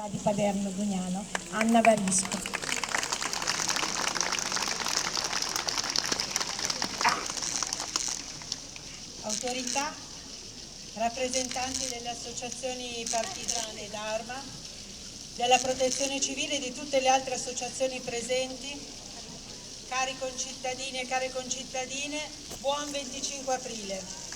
città di Paderno Dugnano, Anna Varisco. Autorità, rappresentanti delle associazioni partigiane d'Arma, della Protezione Civile e di tutte le altre associazioni presenti, cari concittadini e care concittadine, buon 25 aprile.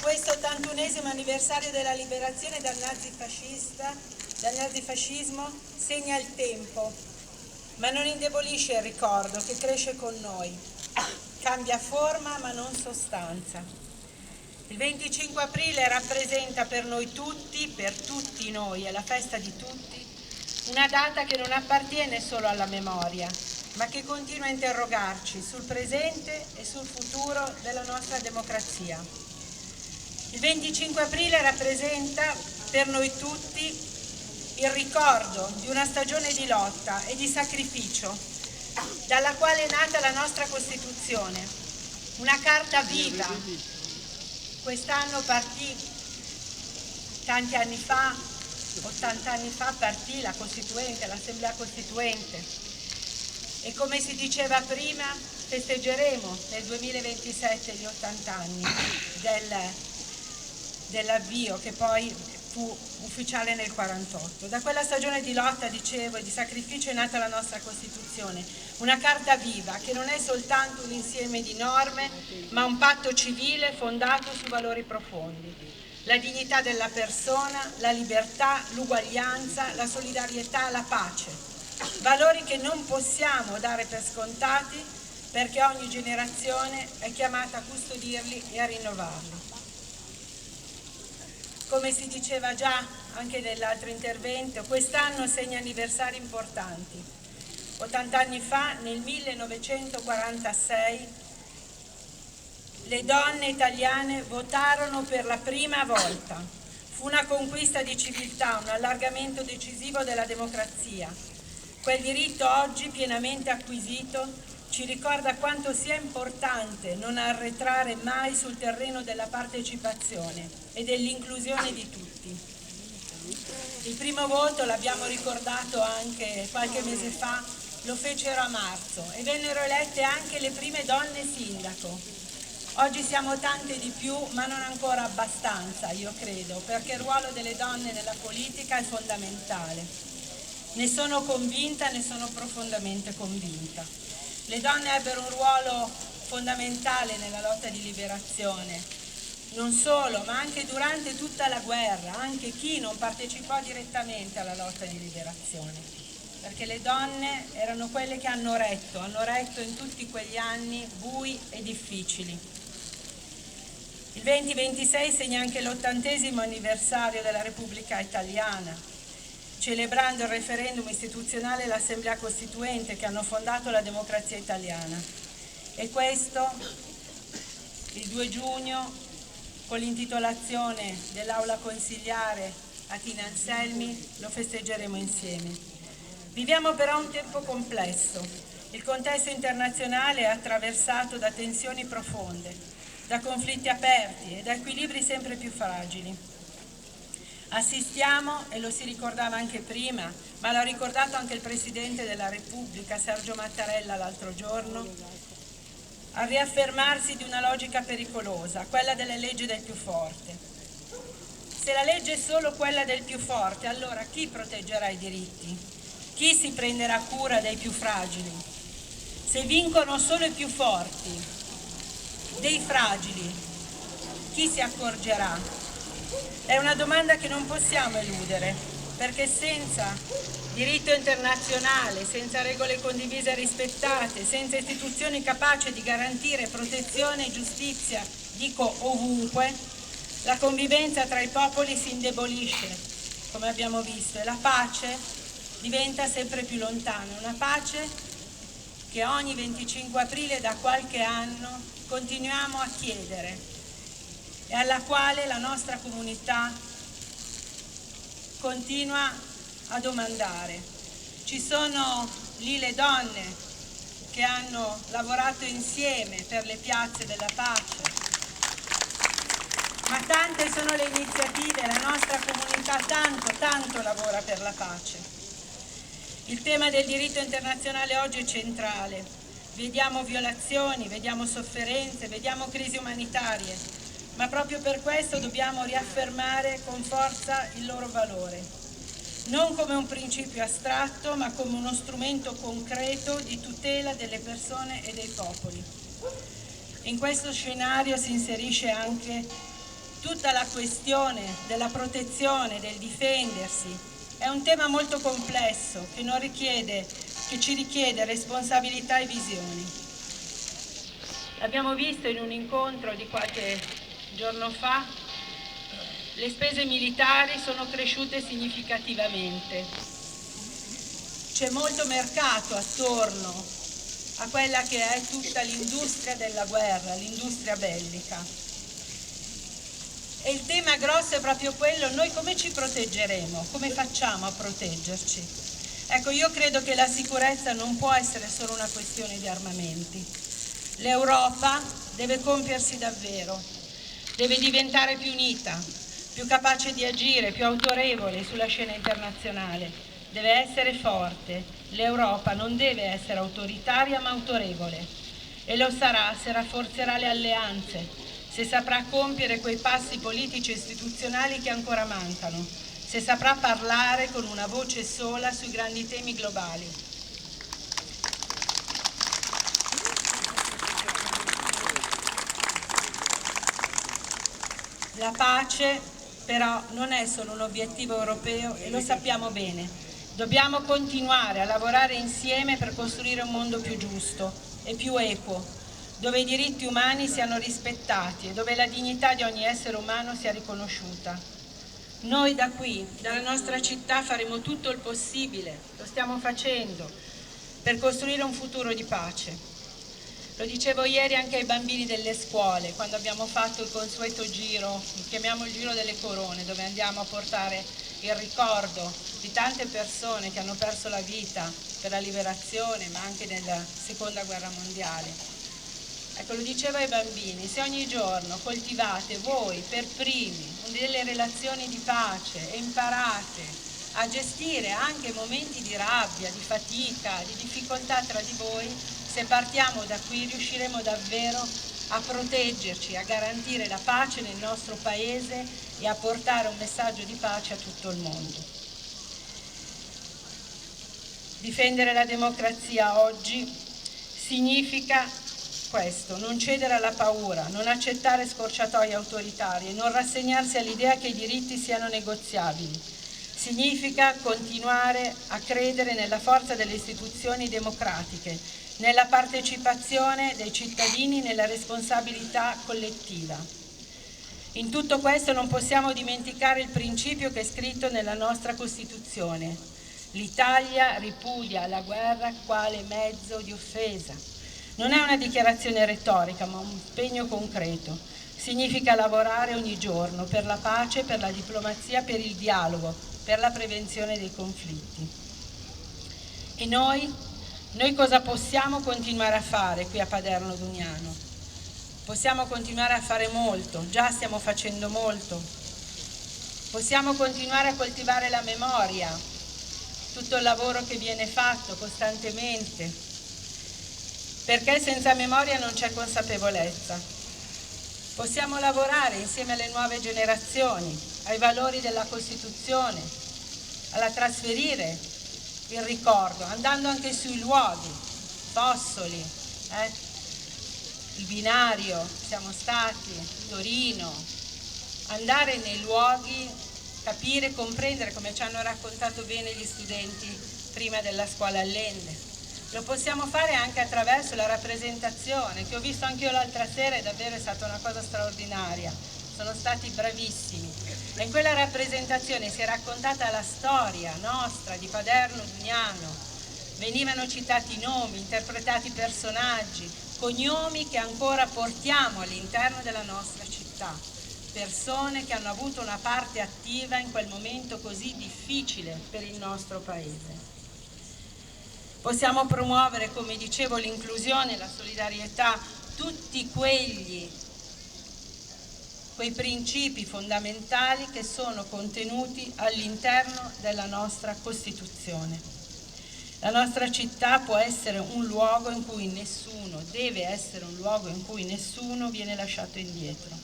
Questo 81esimo anniversario della liberazione dal nazifascismo segna il tempo, ma non indebolisce il ricordo che cresce con noi. Cambia forma ma non sostanza. Il 25 aprile rappresenta per noi tutti, per tutti noi, è la festa di tutti, una data che non appartiene solo alla memoria, ma che continua a interrogarci sul presente e sul futuro della nostra democrazia. Il 25 aprile rappresenta per noi tutti il ricordo di una stagione di lotta e di sacrificio, dalla quale è nata la nostra Costituzione, una carta viva. Quest'anno partì, tanti anni fa, 80 anni fa partì la Costituente, l'Assemblea Costituente, e come si diceva prima festeggeremo nel 2027 gli 80 anni dell'avvio, che poi fu ufficiale nel 48. Da quella stagione di lotta, dicevo, e di sacrificio è nata la nostra Costituzione, una carta viva che non è soltanto un insieme di norme, ma un patto civile fondato su valori profondi: la dignità della persona, la libertà, l'uguaglianza, la solidarietà, la pace. Valori che non possiamo dare per scontati, perché ogni generazione è chiamata a custodirli e a rinnovarli. Come si diceva già anche nell'altro intervento, quest'anno segna anniversari importanti. 80 anni fa, nel 1946, le donne italiane votarono per la prima volta. Fu una conquista di civiltà, un allargamento decisivo della democrazia. Quel diritto oggi pienamente acquisito ci ricorda quanto sia importante non arretrare mai sul terreno della partecipazione e dell'inclusione di tutti. Il primo voto, l'abbiamo ricordato anche qualche mese fa, lo fecero a marzo e vennero elette anche le prime donne sindaco. Oggi siamo tante di più, ma non ancora abbastanza, io credo, perché il ruolo delle donne nella politica è fondamentale. Ne sono convinta, ne sono profondamente convinta. Le donne ebbero un ruolo fondamentale nella lotta di liberazione, non solo, ma anche durante tutta la guerra, anche chi non partecipò direttamente alla lotta di liberazione, perché le donne erano quelle che hanno retto in tutti quegli anni bui e difficili. Il 2026 segna anche l'80° anniversario della Repubblica Italiana, celebrando il referendum istituzionale e l'Assemblea Costituente che hanno fondato la democrazia italiana. E questo, il 2 giugno, con l'intitolazione dell'Aula Consiliare a Tina Anselmi, lo festeggeremo insieme. Viviamo però un tempo complesso. Il contesto internazionale è attraversato da tensioni profonde, da conflitti aperti e da equilibri sempre più fragili. Assistiamo, e lo si ricordava anche prima, ma l'ha ricordato anche il Presidente della Repubblica, Sergio Mattarella, l'altro giorno, al riaffermarsi di una logica pericolosa, quella delle leggi del più forte. Se la legge è solo quella del più forte, allora chi proteggerà i diritti? Chi si prenderà cura dei più fragili? Se vincono solo i più forti, dei fragili, chi si accorgerà? È una domanda che non possiamo eludere, perché senza diritto internazionale, senza regole condivise e rispettate, senza istituzioni capaci di garantire protezione e giustizia, dico ovunque, la convivenza tra i popoli si indebolisce, come abbiamo visto, e la pace diventa sempre più lontana, una pace che ogni 25 aprile da qualche anno continuiamo a chiedere e alla quale la nostra comunità continua a domandare. Ci sono lì le donne che hanno lavorato insieme per le piazze della pace, ma Tante sono le iniziative, la nostra comunità tanto lavora per la pace. Il tema del diritto internazionale oggi è centrale. Vediamo violazioni, vediamo sofferenze, vediamo crisi umanitarie, ma proprio per questo dobbiamo riaffermare con forza il loro valore, non come un principio astratto, ma come uno strumento concreto di tutela delle persone e dei popoli. In questo scenario si inserisce anche tutta la questione della protezione, del difendersi. È un tema molto complesso che ci richiede responsabilità e visioni. L'abbiamo visto in un incontro di qualche giorno fa, le spese militari sono cresciute significativamente. C'è molto mercato attorno a quella che è tutta l'industria della guerra, l'industria bellica. E il tema grosso è proprio quello: noi come ci proteggeremo? Come facciamo a proteggerci? Ecco, io credo che la sicurezza non può essere solo una questione di armamenti. L'Europa deve compiersi davvero, deve diventare più unita, più capace di agire, più autorevole sulla scena internazionale. Deve essere forte. L'Europa non deve essere autoritaria ma autorevole, e lo sarà se rafforzerà le alleanze, se saprà compiere quei passi politici e istituzionali che ancora mancano, se saprà parlare con una voce sola sui grandi temi globali. La pace però non è solo un obiettivo europeo e lo sappiamo bene. Dobbiamo continuare a lavorare insieme per costruire un mondo più giusto e più equo, dove i diritti umani siano rispettati e dove la dignità di ogni essere umano sia riconosciuta. Noi da qui, dalla nostra città, faremo tutto il possibile, lo stiamo facendo, per costruire un futuro di pace. Lo dicevo ieri anche ai bambini delle scuole, quando abbiamo fatto il consueto giro, chiamiamo il giro delle corone, dove andiamo a portare il ricordo di tante persone che hanno perso la vita per la liberazione, ma anche nella Seconda Guerra Mondiale. Ecco, lo dicevo ai bambini: se ogni giorno coltivate voi per primi delle relazioni di pace e imparate a gestire anche momenti di rabbia, di fatica, di difficoltà tra di voi, se partiamo da qui riusciremo davvero a proteggerci, a garantire la pace nel nostro paese e a portare un messaggio di pace a tutto il mondo. Difendere la democrazia oggi significa questo: non cedere alla paura, non accettare scorciatoie autoritarie, non rassegnarsi all'idea che i diritti siano negoziabili. Significa continuare a credere nella forza delle istituzioni democratiche, nella partecipazione dei cittadini, nella responsabilità collettiva. In tutto questo non possiamo dimenticare il principio che è scritto nella nostra Costituzione: l'Italia ripudia la guerra quale mezzo di offesa. Non è una dichiarazione retorica, ma un impegno concreto. Significa lavorare ogni giorno per la pace, per la diplomazia, per il dialogo, per la prevenzione dei conflitti. E noi cosa possiamo continuare a fare qui a Paderno Dugnano? Possiamo continuare a fare molto, già stiamo facendo molto. Possiamo continuare a coltivare la memoria, tutto il lavoro che viene fatto costantemente, perché senza memoria non c'è consapevolezza. Possiamo lavorare insieme alle nuove generazioni, ai valori della Costituzione, alla trasferire il ricordo, andando anche sui luoghi, Fossoli, il binario, siamo stati, Torino, andare nei luoghi, capire, comprendere, come ci hanno raccontato bene gli studenti prima della scuola Allende. Lo possiamo fare anche attraverso la rappresentazione, che ho visto anche io l'altra sera, e davvero è stata una cosa straordinaria. Sono stati bravissimi. E in quella rappresentazione si è raccontata la storia nostra di Paderno Dugnano. Venivano citati nomi, interpretati personaggi, cognomi che ancora portiamo all'interno della nostra città. Persone che hanno avuto una parte attiva in quel momento così difficile per il nostro paese. Possiamo promuovere, come dicevo, l'inclusione, la solidarietà, tutti quegli quei principi fondamentali che sono contenuti all'interno della nostra Costituzione. La nostra città può essere un luogo in cui nessuno, deve essere un luogo in cui nessuno viene lasciato indietro.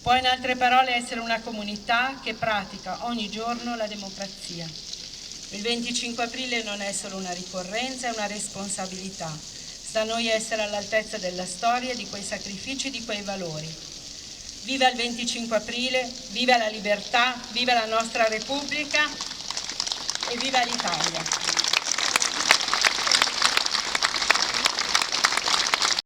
Può in altre parole essere una comunità che pratica ogni giorno la democrazia. Il 25 aprile non è solo una ricorrenza, è una responsabilità. Sta a noi essere all'altezza della storia, di quei sacrifici, di quei valori. Viva il 25 aprile, viva la libertà, viva la nostra Repubblica e viva l'Italia!